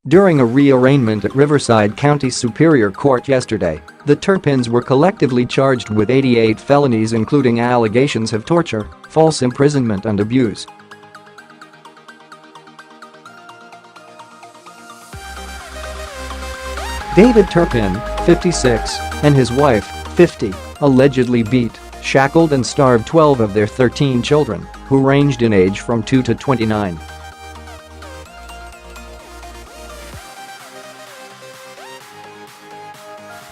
During a re-arraignment at Riverside County Superior Court yesterday, the Turpins were collectively charged with 88 felonies including allegations of torture, false imprisonment and abuse. David Turpin, 56, and his wife, 50, allegedly beat, shackled and starved 12 of their 13 children, who ranged in age from 2 to 29.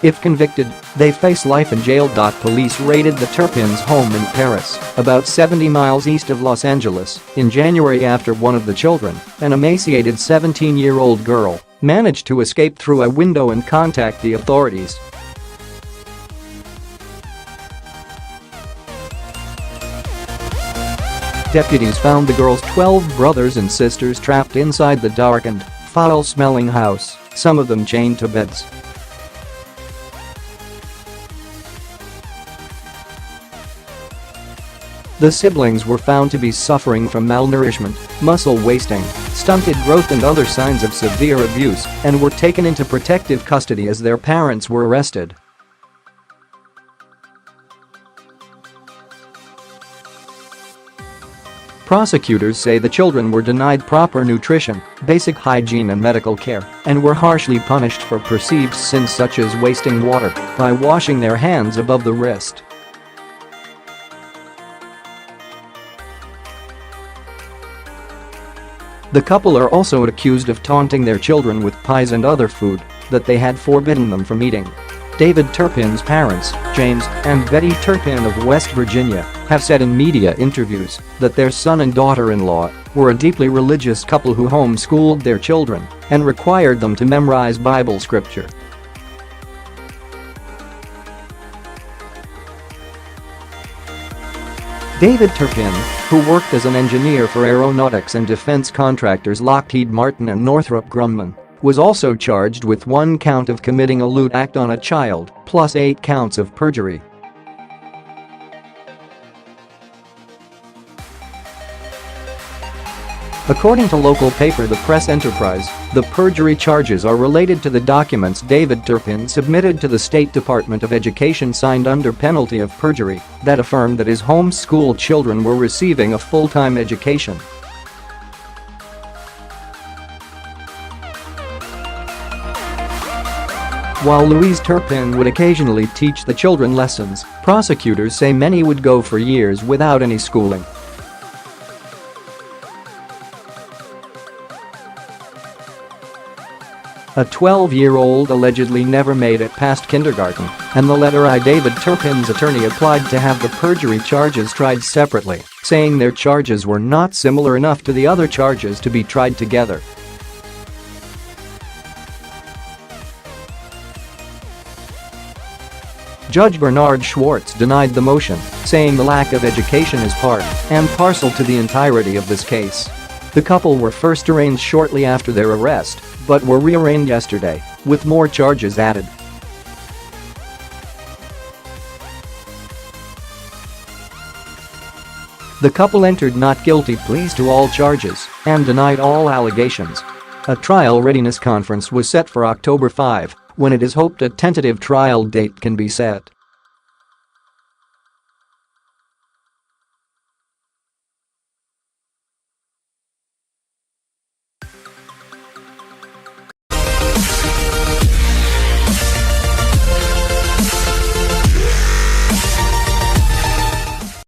If convicted, they face life in jail. Police raided the Turpins' home in Perris, about 70 miles east of Los Angeles, in January after one of the children, an emaciated 17-year-old girl, managed to escape through a window and contact the authorities. Deputies found the girl's 12 brothers and sisters trapped inside the darkened, foul-smelling house, some of them chained to beds. The siblings were found to be suffering from malnourishment, muscle wasting, stunted growth and other signs of severe abuse and were taken into protective custody as their parents were arrested. Prosecutors say the children were denied proper nutrition, basic hygiene and medical care, and were harshly punished for perceived sins such as wasting water by washing their hands above the wrist. The couple are also accused of taunting their children with pies and other food that they had forbidden them from eating. David Turpin's parents, James and Betty Turpin of West Virginia, have said in media interviews that their son and daughter-in-law were a deeply religious couple who homeschooled their children and required them to memorize Bible scripture. David Turpin, who worked as an engineer for aeronautics and defense contractors Lockheed Martin and Northrop Grumman, was also charged with 1 count of committing a lewd act on a child, plus 8 counts of perjury. According to local paper The Press Enterprise, the perjury charges are related to the documents David Turpin submitted to the State Department of Education signed under penalty of perjury that affirmed that his homeschooled children were receiving a full-time education. While Louise Turpin would occasionally teach the children lessons, prosecutors say many would go for years without any schooling. A 12-year-old allegedly never made it past kindergarten, and the letter I. David Turpin's attorney applied to have the perjury charges tried separately, saying their charges were not similar enough to the other charges to be tried together. Judge Bernard Schwartz denied the motion, saying the lack of education is part and parcel to the entirety of this case. The couple were first arraigned shortly after their arrest, but were re-arraigned yesterday, with more charges added. The couple entered not guilty pleas to all charges and denied all allegations. A trial readiness conference was set for October 5, when it is hoped a tentative trial date can be set.